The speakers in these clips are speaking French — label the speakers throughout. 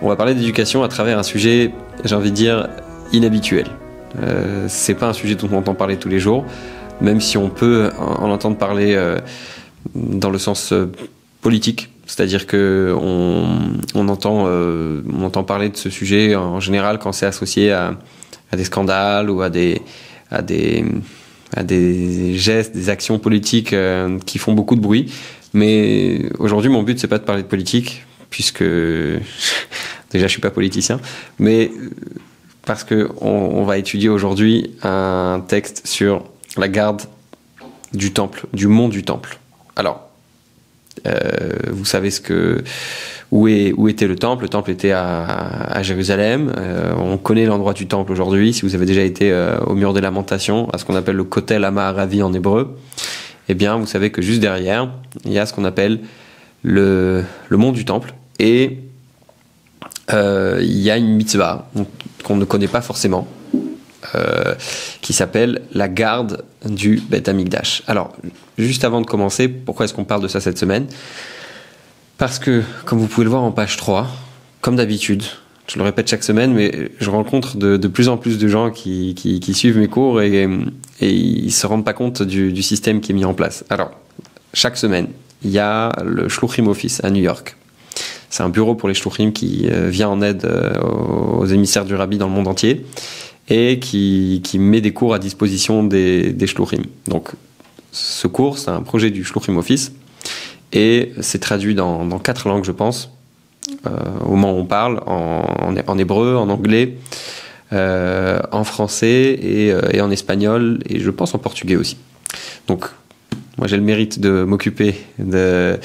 Speaker 1: On va parler d'éducation à travers un sujet, j'ai envie de dire, inhabituel. C'est pas un sujet dont on entend parler tous les jours, même si on peut en entendre parler dans le sens politique. C'est-à-dire que on entend parler de ce sujet en général quand c'est associé à des scandales ou à des gestes, des actions politiques qui font beaucoup de bruit. Mais aujourd'hui, mon but, c'est pas de parler de politique, puisque déjà, je suis pas politicien, mais parce que on va étudier aujourd'hui un texte sur la garde du temple, du mont du temple. Alors, vous savez où était le temple. Le temple était à Jérusalem. On connaît l'endroit du temple aujourd'hui. Si vous avez déjà été au mur des Lamentations, à ce qu'on appelle le Kotel HaMaaravi en hébreu, eh bien, vous savez que juste derrière, il y a ce qu'on appelle le mont du temple. Et il y a une mitzvah qu'on ne connaît pas forcément, qui s'appelle la garde du Beth Amikdash. Alors, juste avant de commencer, pourquoi est-ce qu'on parle de ça cette semaine ? Parce que, comme vous pouvez le voir en page 3, comme d'habitude, je le répète chaque semaine, mais je rencontre de plus en plus de gens qui suivent mes cours et ils se rendent pas compte du système qui est mis en place. Alors, chaque semaine, il y a le Shluchim Office à New York. C'est un bureau pour les Shluchim qui vient en aide aux émissaires du Rabbi dans le monde entier et qui met des cours à disposition des Shluchim. Donc, ce cours, c'est un projet du Shluchim Office et c'est traduit dans 4 langues, je pense, au moment où on parle, en hébreu, en anglais, en français et en espagnol, et je pense en portugais aussi. Donc, moi j'ai le mérite de m'occuper de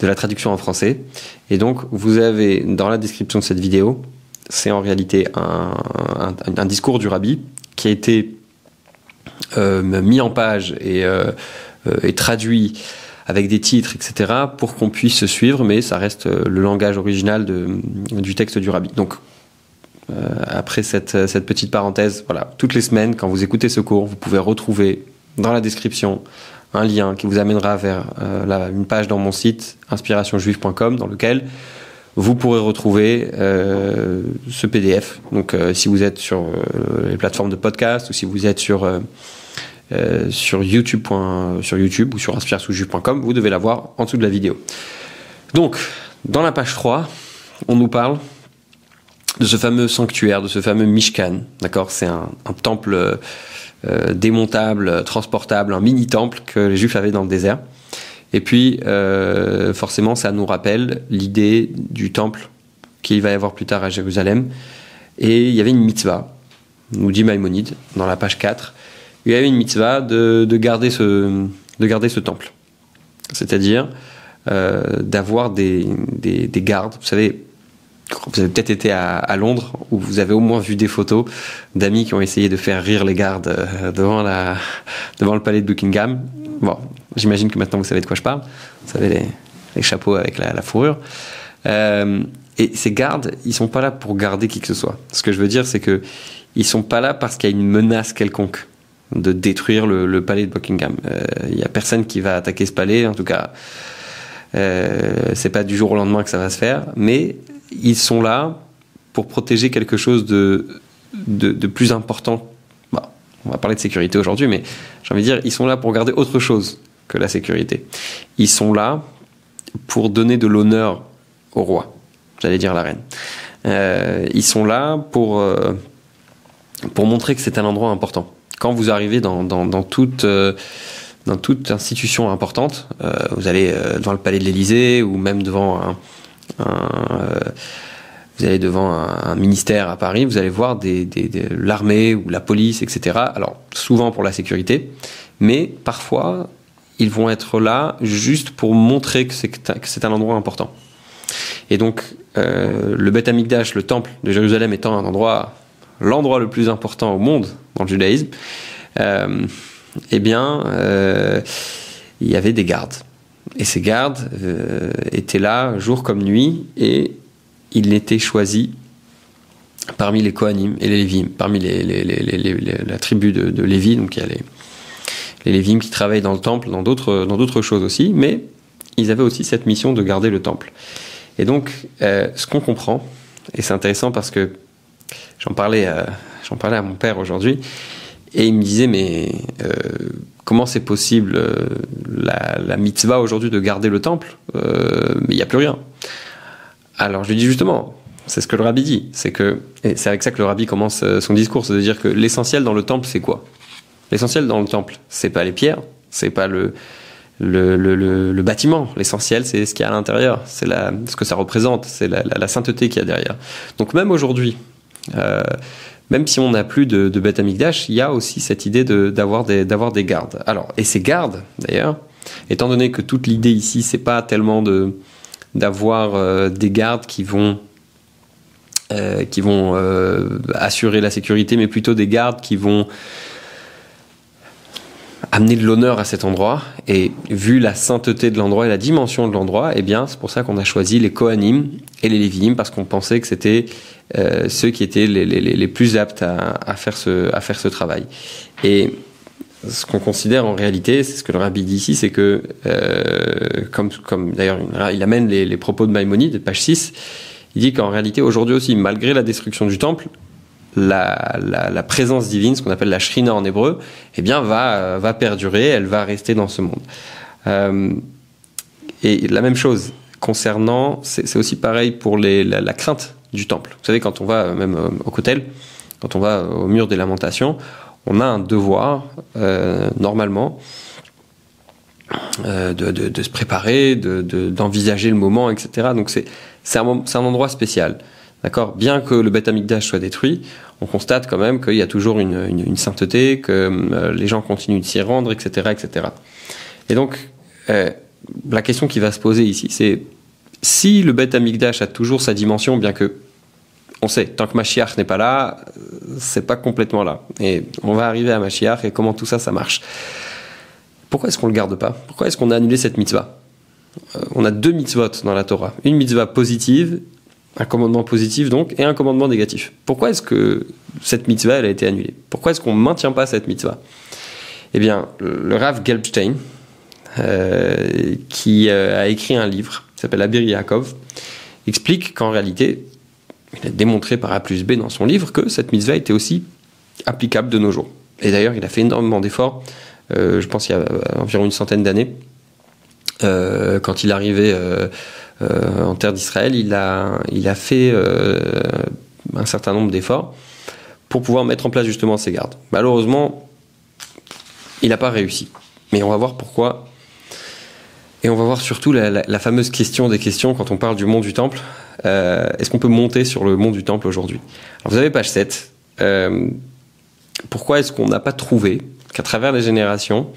Speaker 1: la traduction en français. Et donc, vous avez dans la description de cette vidéo, c'est en réalité un discours du Rabbi qui a été mis en page et traduit avec des titres, etc., pour qu'on puisse se suivre, mais ça reste le langage original du texte du Rabbi. Donc, après cette petite parenthèse, voilà, toutes les semaines, quand vous écoutez ce cours, vous pouvez retrouver dans la description un lien qui vous amènera vers une page dans mon site, inspirationjuive.com, dans lequel vous pourrez retrouver ce PDF. Donc, si vous êtes sur les plateformes de podcast ou si vous êtes sur YouTube ou sur inspirationjuive.com, vous devez l'avoir en dessous de la vidéo. Donc, dans la page 3, on nous parle de ce fameux sanctuaire, de ce fameux Mishkan. D'accord ? C'est un temple démontable, transportable, un mini-temple que les Juifs avaient dans le désert. Et puis, forcément, ça nous rappelle l'idée du temple qu'il va y avoir plus tard à Jérusalem. Et il y avait une mitzvah, nous dit Maïmonide, dans la page 4, il y avait une mitzvah de garder ce temple. C'est-à-dire d'avoir des gardes. Vous savez, vous avez peut-être été à Londres, où vous avez au moins vu des photos d'amis qui ont essayé de faire rire les gardes devant le palais de Buckingham. Bon, j'imagine que maintenant vous savez de quoi je parle. Vous savez, les chapeaux avec la fourrure. Et ces gardes, ils sont pas là pour garder qui que ce soit. Ce que je veux dire, c'est que ils sont pas là parce qu'il y a une menace quelconque de détruire le palais de Buckingham. Il y a personne qui va attaquer ce palais, en tout cas. C'est pas du jour au lendemain que ça va se faire, mais ils sont là pour protéger quelque chose de plus important. Bon, on va parler de sécurité aujourd'hui, mais j'ai envie de dire, ils sont là pour garder autre chose que la sécurité. Ils sont là pour donner de l'honneur au roi, j'allais dire la reine. Ils sont là pour montrer que c'est un endroit important. Quand vous arrivez dans toute institution importante, vous allez devant le palais de l'Élysée ou même devant vous allez devant un ministère à Paris, vous allez voir l'armée ou la police, etc. Alors, souvent pour la sécurité, mais parfois, ils vont être là juste pour montrer que c'est un endroit important. Et donc, le Beth Amikdash, le temple de Jérusalem étant l'endroit le plus important au monde dans le judaïsme, il y avait des gardes. Et ces gardes étaient là jour comme nuit, et ils étaient choisis parmi les Kohanim et les Lévim, parmi la tribu de Lévi. Donc il y a les Lévim qui travaillent dans le temple, dans d'autres choses aussi, mais ils avaient aussi cette mission de garder le temple. Et donc, ce qu'on comprend Et c'est intéressant parce que j'en parlais à mon père aujourd'hui, et il me disait, mais comment c'est possible la mitzvah aujourd'hui de garder le temple, mais il n'y a plus rien. Alors je lui dis justement, c'est ce que le rabbi dit, et c'est avec ça que le rabbi commence son discours, c'est de dire que l'essentiel dans le temple, c'est quoi? L'essentiel dans le temple, c'est pas les pierres, c'est pas le bâtiment. L'essentiel, c'est ce qu'il y a à l'intérieur, c'est ce que ça représente, c'est la sainteté qu'il y a derrière. Donc même aujourd'hui, même si on n'a plus de Beth Amikdash, il y a aussi cette idée d'avoir des gardes. Alors, et ces gardes, d'ailleurs, étant donné que toute l'idée ici, c'est pas tellement d'avoir des gardes qui vont assurer la sécurité, mais plutôt des gardes qui vont amener de l'honneur à cet endroit. Et vu la sainteté de l'endroit et la dimension de l'endroit, eh bien, c'est pour ça qu'on a choisi les Kohanim et les Lévi'im, parce qu'on pensait que c'était ceux qui étaient les plus aptes à faire ce travail. Et ce qu'on considère en réalité, c'est ce que le rabbi dit ici, c'est que, comme d'ailleurs il amène les propos de Maïmonide, page 6, il dit qu'en réalité, aujourd'hui aussi, malgré la destruction du temple, la présence divine, ce qu'on appelle la shrina en hébreu, eh bien, va perdurer, elle va rester dans ce monde. Et la même chose concernant, c'est aussi pareil pour la crainte du temple. Vous savez, quand on va même au Kotel, quand on va au mur des lamentations, on a un devoir, normalement, de se préparer, d'envisager le moment, etc. Donc c'est un endroit spécial. D'accord ? Bien que le Beth Amikdash soit détruit, on constate quand même qu'il y a toujours une sainteté, que les gens continuent de s'y rendre, etc., etc. Et donc, la question qui va se poser ici, c'est si le Beth Amikdash a toujours sa dimension, bien que on sait, tant que Mashiach n'est pas là, c'est pas complètement là. Et on va arriver à Mashiach et comment tout ça marche. Pourquoi est-ce qu'on le garde pas ? Pourquoi est-ce qu'on a annulé cette mitzvah ? On a 2 mitzvot dans la Torah. Une mitzvah positive, un commandement positif donc, et un commandement négatif. Pourquoi est-ce que cette mitzvah elle a été annulée ? Pourquoi est-ce qu'on ne maintient pas cette mitzvah ? Eh bien, le Rav Gelbstein, qui a écrit un livre qui s'appelle Abir Yaakov, explique qu'en réalité, il a démontré par A plus B dans son livre que cette mitzvah était aussi applicable de nos jours. Et d'ailleurs, il a fait énormément d'efforts, je pense il y a environ une centaine d'années, quand il arrivait en terre d'Israël, il a fait un certain nombre d'efforts pour pouvoir mettre en place justement ces gardes. Malheureusement, il n'a pas réussi. Mais on va voir pourquoi. Et on va voir surtout la fameuse question des questions quand on parle du mont du Temple. Est-ce qu'on peut monter sur le mont du Temple aujourd'hui ? Alors vous avez page 7. Pourquoi est-ce qu'on n'a pas trouvé qu'à travers les générations,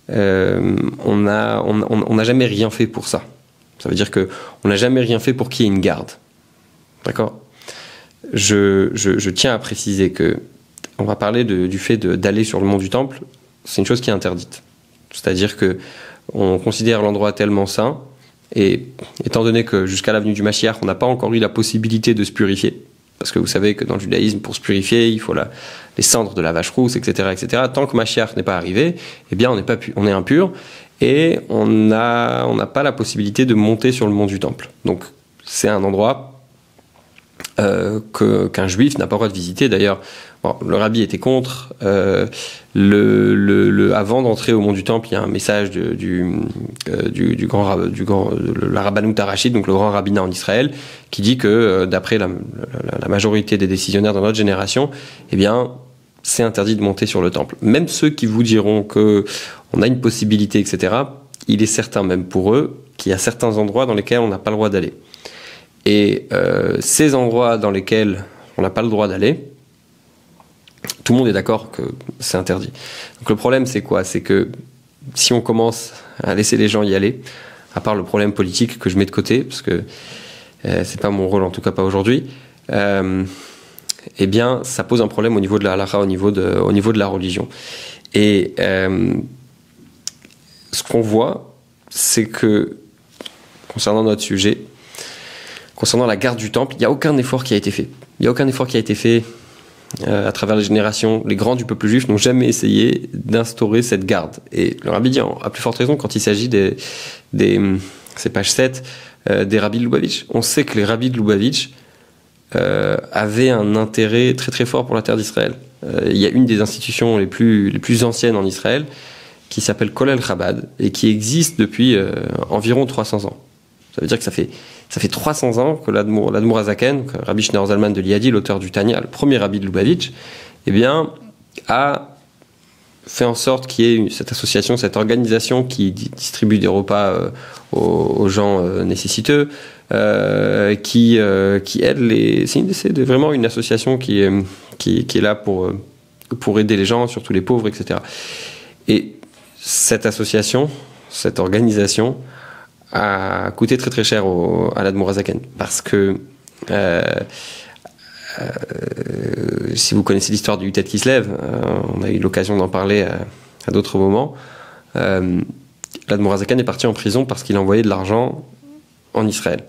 Speaker 1: on n'a jamais rien fait pour ça ? Ça veut dire qu'on n'a jamais rien fait pour qu'il y ait une garde. D'accord ? Je tiens à préciser que on va parler du fait d'aller sur le mont du Temple. C'est une chose qui est interdite. C'est-à-dire que on considère l'endroit tellement saint, et étant donné que jusqu'à l'avenue du Mashiach, on n'a pas encore eu la possibilité de se purifier, parce que vous savez que dans le judaïsme, pour se purifier, il faut les cendres de la vache rousse, etc., etc. Tant que Mashiach n'est pas arrivé, eh bien, on est impur, et on n'a pas la possibilité de monter sur le mont du Temple. Donc, c'est un endroit qu'un juif n'a pas le droit de visiter. D'ailleurs, bon, le rabbi était contre. Avant d'entrer au mont du Temple, il y a un message la Rabbanout Harashit, donc le grand rabbinat en Israël, qui dit que d'après la majorité des décisionnaires dans notre génération, eh bien, c'est interdit de monter sur le temple. Même ceux qui vous diront que on a une possibilité, etc., il est certain, même pour eux, qu'il y a certains endroits dans lesquels on n'a pas le droit d'aller. Et ces endroits dans lesquels on n'a pas le droit d'aller, tout le monde est d'accord que c'est interdit. Donc le problème, c'est quoi ? C'est que si on commence à laisser les gens y aller, à part le problème politique que je mets de côté, parce que c'est pas mon rôle, en tout cas pas aujourd'hui, eh bien, ça pose un problème au niveau de la halakha, au niveau de la religion. Et ce qu'on voit, c'est que, concernant notre sujet, concernant la garde du temple, il n'y a aucun effort qui a été fait. Il n'y a aucun effort qui a été fait à travers les générations. Les grands du peuple juif n'ont jamais essayé d'instaurer cette garde. Et le rabbi dit, à plus forte raison, quand il s'agit c'est page 7, des rabbis de Lubavitch. On sait que les rabbis de Lubavitch avait un intérêt très très fort pour la terre d'Israël. Il y a une des institutions les plus anciennes en Israël qui s'appelle Kollel Chabad et qui existe depuis environ 300 ans. Ça veut dire que ça fait 300 ans que l'Admour Hazaken, Rabbi Shneur Zalman de Liadi, l'auteur du Tanya, le premier rabbi de Lubavitch, eh bien, a fait en sorte qu'il y ait cette association, cette organisation qui distribue des repas aux gens nécessiteux, qui aide les... C'est vraiment une association qui est là pour aider les gens, surtout les pauvres, etc. Et cette association, cette organisation, a coûté très très cher à l'Admour Hazaken, parce que si vous connaissez l'histoire du Yutet Kislev, on a eu l'occasion d'en parler à d'autres moments, l'Admour Hazaken est parti en prison parce qu'il a envoyé de l'argent en Israël.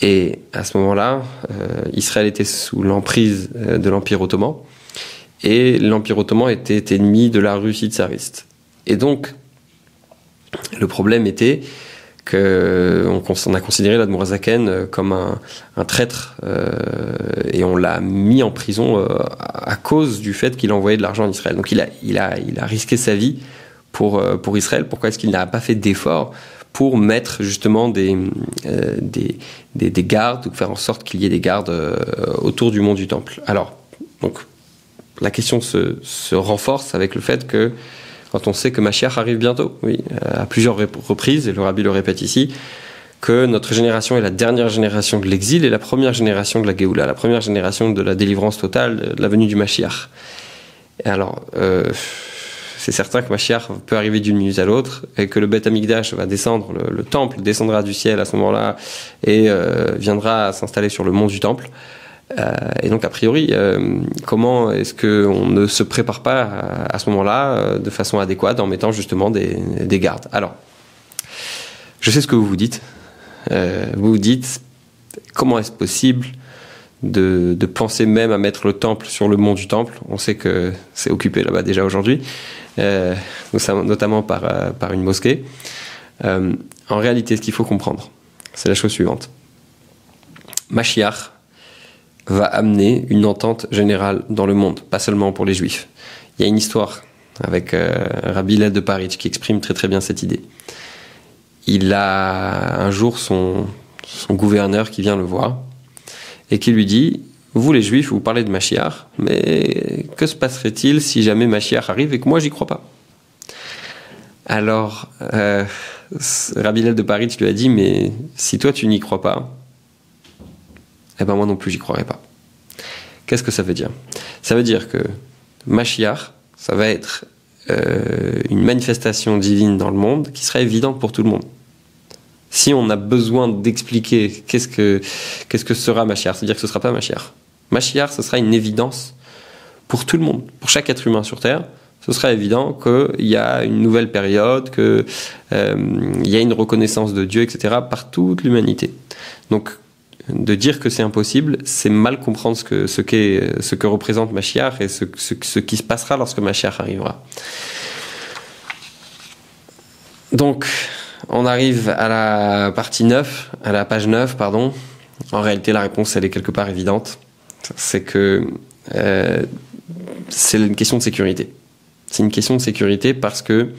Speaker 1: Et à ce moment-là, Israël était sous l'emprise de l'Empire ottoman, et l'Empire ottoman était ennemi de la Russie tsariste. Et donc, le problème était qu'on a considéré l'Admour Hazaken comme un traître, et on l'a mis en prison à cause du fait qu'il envoyait de l'argent en Israël. Donc il a risqué sa vie pour Israël. Pourquoi est-ce qu'il n'a pas fait d'efforts pour mettre justement des gardes, ou faire en sorte qu'il y ait des gardes autour du mont du Temple? Alors, donc, la question se renforce avec le fait que quand on sait que Mashiach arrive bientôt, oui, à plusieurs reprises, et le Rabbi le répète ici, que notre génération est la dernière génération de l'exil et la première génération de la Géoula, la première génération de la délivrance totale, de la venue du Mashiach. Et alors, c'est certain que Mashiach peut arriver d'une minute à l'autre, et que le Beth Amikdash va descendre, le temple descendra du ciel à ce moment-là, et viendra s'installer sur le mont du temple. Et donc, a priori, comment est-ce qu'on ne se prépare pas à ce moment-là de façon adéquate en mettant justement des gardes? Alors, je sais ce que vous vous dites. Vous vous dites, comment est-ce possible de penser même à mettre le temple sur le mont du temple? On sait que c'est occupé là-bas déjà aujourd'hui, notamment par une mosquée. En réalité, ce qu'il faut comprendre, c'est la chose suivante. Mashiach va amener une entente générale dans le monde, pas seulement pour les Juifs. Il y a une histoire avec Rabbi Hillel de Paris qui exprime très très bien cette idée. Il a un jour son gouverneur qui vient le voir et qui lui dit: vous les Juifs, vous parlez de Mashiach, mais que se passerait-il si jamais Mashiach arrive et que moi j'y crois pas? Alors Rabbi Hillel de Paris lui a dit: mais si toi tu n'y crois pas, eh ben moi non plus j'y croirais pas. Qu'est-ce que ça veut dire? Ça veut dire que Mashiach, ça va être une manifestation divine dans le monde qui sera évidente pour tout le monde. Si on a besoin d'expliquer qu'est-ce que sera Mashiach, c'est-à-dire que ce ne sera pas Mashiach. Mashiach, ce sera une évidence pour tout le monde, pour chaque être humain sur Terre. Ce sera évident qu'il y a une nouvelle période, qu'il y a une reconnaissance de Dieu, etc., par toute l'humanité. Donc, de dire que c'est impossible, c'est mal comprendre ce que représente Mashiach et ce qui se passera lorsque Mashiach arrivera. Donc, on arrive à la partie 9, à la page 9, pardon. En réalité, la réponse, elle est quelque part évidente. C'est que c'est une question de sécurité. C'est une question de sécurité parce que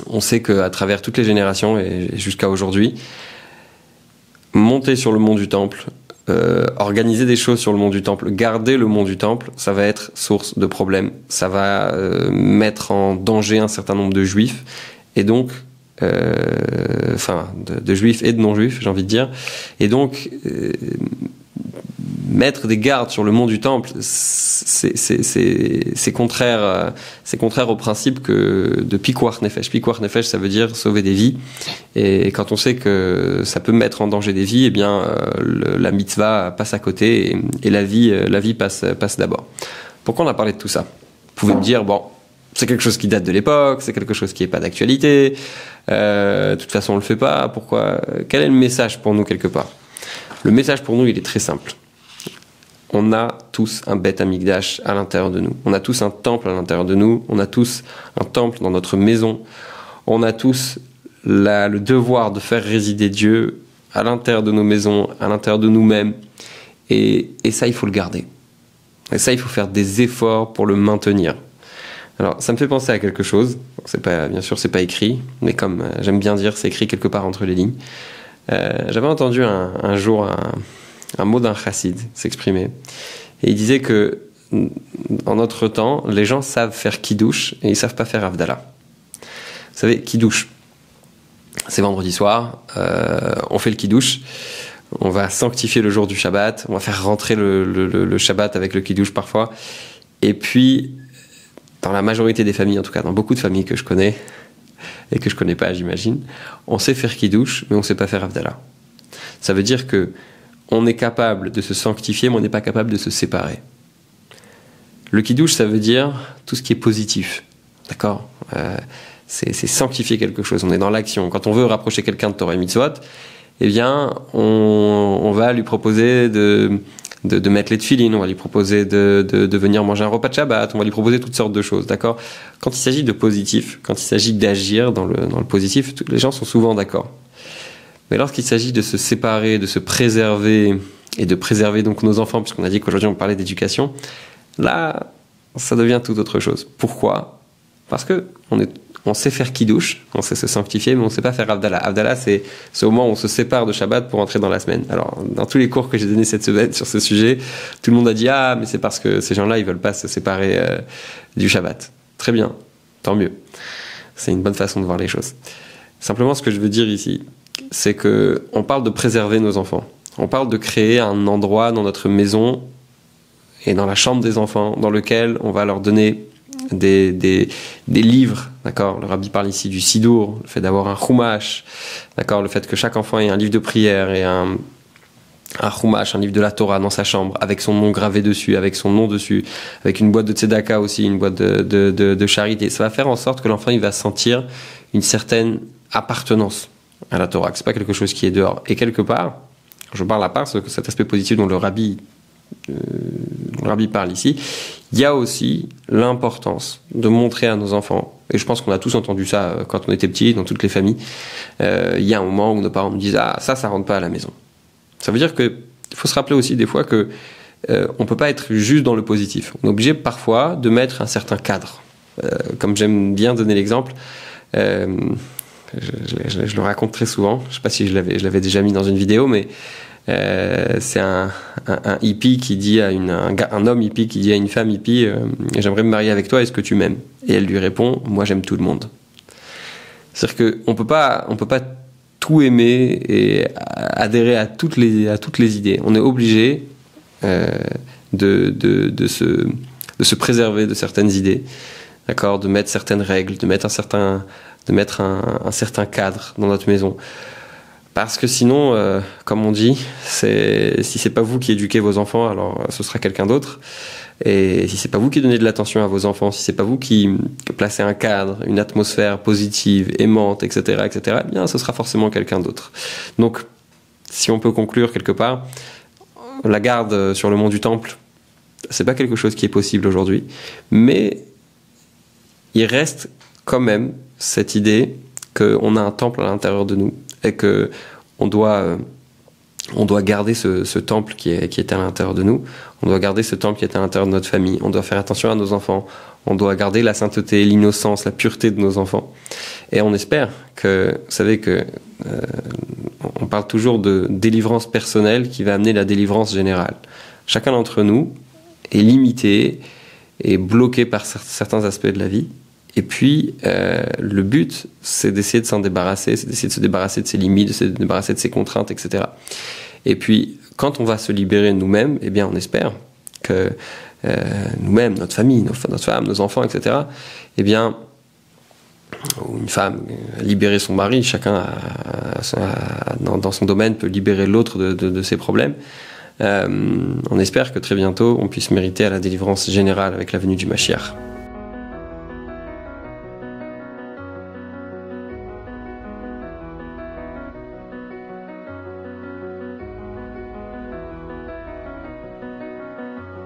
Speaker 1: on sait qu'à travers toutes les générations et jusqu'à aujourd'hui, monter sur le mont du temple, organiser des choses sur le mont du temple, garder le mont du temple, ça va être source de problèmes. Ça va mettre en danger un certain nombre de juifs, et donc, de juifs et de non-juifs, j'ai envie de dire. Et donc, mettre des gardes sur le mont du temple, c'est contraire au principe de Pikuach Nefesh. Pikuach Nefesh, ça veut dire sauver des vies. Et quand on sait que ça peut mettre en danger des vies, eh bien, la mitzvah passe à côté et la vie passe d'abord. Pourquoi on a parlé de tout ça? Vous pouvez me dire, bon, c'est quelque chose qui date de l'époque, c'est quelque chose qui n'est pas d'actualité. De toute façon, on le fait pas. Pourquoi? Quel est le message pour nous quelque part? Le message pour nous, il est très simple. On a tous un Beth Amikdash à l'intérieur de nous. On a tous un temple à l'intérieur de nous. On a tous un temple dans notre maison. On a tous le devoir de faire résider Dieu à l'intérieur de nos maisons, à l'intérieur de nous-mêmes. Et ça, il faut le garder. Et ça, il faut faire des efforts pour le maintenir. Alors, ça me fait penser à quelque chose. Bien sûr, c'est pas écrit, mais comme j'aime bien dire, c'est écrit quelque part entre les lignes. J'avais entendu un jour un mot d'un chassid s'exprimer. Et il disait que, en notre temps, les gens savent faire kiddush et ils savent pas faire Havdalah. Vous savez, kiddush, c'est vendredi soir, on fait le kiddush, on va sanctifier le jour du Shabbat, on va faire rentrer le Shabbat avec le kiddush parfois. Et puis, dans la majorité des familles, en tout cas dans beaucoup de familles que je connais, et que je connais pas, j'imagine, on sait faire kiddush, mais on sait pas faire Havdalah. Ça veut dire que on est capable de se sanctifier, mais on n'est pas capable de se séparer. Le kiddush, ça veut dire tout ce qui est positif. D'accord ? C'est sanctifier quelque chose. On est dans l'action. Quand on veut rapprocher quelqu'un de Torah et Mitzvot, eh bien, on va lui proposer de mettre les tefilines, on va lui proposer de venir manger un repas de Shabbat, on va lui proposer toutes sortes de choses. D'accord ? Quand il s'agit de positif, quand il s'agit d'agir dans le positif, les gens sont souvent d'accord. Mais lorsqu'il s'agit de se séparer, de se préserver, et de préserver donc nos enfants, puisqu'on a dit qu'aujourd'hui on parlait d'éducation, là, ça devient tout autre chose. Pourquoi ? Parce que on sait faire kiddush, on sait se sanctifier, mais on ne sait pas faire Havdalah. Havdalah, c'est au moment où on se sépare de Shabbat pour entrer dans la semaine. Alors, dans tous les cours que j'ai donnés cette semaine sur ce sujet, tout le monde a dit « Ah, mais c'est parce que ces gens-là, ils veulent pas se séparer du Shabbat. » Très bien, tant mieux. C'est une bonne façon de voir les choses. Simplement, ce que je veux dire ici, c'est que on parle de préserver nos enfants. On parle de créer un endroit dans notre maison et dans la chambre des enfants dans lequel on va leur donner des livres, d'accord. Le rabbi parle ici du sidour, le fait d'avoir un chumash, d'accord, le fait que chaque enfant ait un livre de prière et un chumash, un livre de la Torah dans sa chambre, avec son nom gravé dessus, avec son nom dessus, avec une boîte de tzedaka aussi, une boîte de charité. Ça va faire en sorte que l'enfant il va sentir une certaine appartenance à la Torah, que c'est pas quelque chose qui est dehors. Et quelque part, quand je parle à part cet aspect positif dont le rabbi parle ici, il y a aussi l'importance de montrer à nos enfants, et je pense qu'on a tous entendu ça quand on était petits, dans toutes les familles, il y a un moment où nos parents nous disent « Ah, ça rentre pas à la maison ». Ça veut dire qu'il faut se rappeler aussi des fois que on peut pas être juste dans le positif. On est obligé parfois de mettre un certain cadre. Comme j'aime bien donner l'exemple, je le raconte très souvent, je sais pas si je l'avais déjà mis dans une vidéo, mais c'est un hippie qui dit à un homme hippie qui dit à une femme hippie j'aimerais me marier avec toi, est-ce que tu m'aimes? Et elle lui répond, moi j'aime tout le monde. C'est-à-dire qu'on peut pas tout aimer et adhérer à toutes les idées. On est obligé de se préserver de certaines idées, d'accord, de mettre certaines règles, de mettre un certain cadre dans notre maison. Parce que sinon, comme on dit, si c'est pas vous qui éduquez vos enfants, alors ce sera quelqu'un d'autre. Et si c'est pas vous qui donnez de l'attention à vos enfants, si c'est pas vous qui placez un cadre, une atmosphère positive, aimante, etc., eh bien, ce sera forcément quelqu'un d'autre. Donc, si on peut conclure quelque part, la garde sur le mont du Temple, c'est pas quelque chose qui est possible aujourd'hui, mais il reste quand même cette idée qu'on a un temple à l'intérieur de nous et que on doit garder ce temple qui est à l'intérieur de nous. On doit garder ce temple qui est à l'intérieur de notre famille. On doit faire attention à nos enfants. On doit garder la sainteté, l'innocence, la pureté de nos enfants. Et on espère que, vous savez que on parle toujours de délivrance personnelle qui va amener la délivrance générale. Chacun d'entre nous est limité et bloqué par certains aspects de la vie. Et puis, le but, c'est d'essayer de s'en débarrasser, c'est d'essayer de se débarrasser de ses limites, de se débarrasser de ses contraintes, etc. Et puis, quand on va se libérer nous-mêmes, eh bien, on espère que nous-mêmes, notre famille, notre femme, nos enfants, etc., eh bien, ou une femme libérer son mari, chacun dans son domaine peut libérer l'autre de ses problèmes. On espère que très bientôt, on puisse mériter à la délivrance générale avec la venue du Mashiach.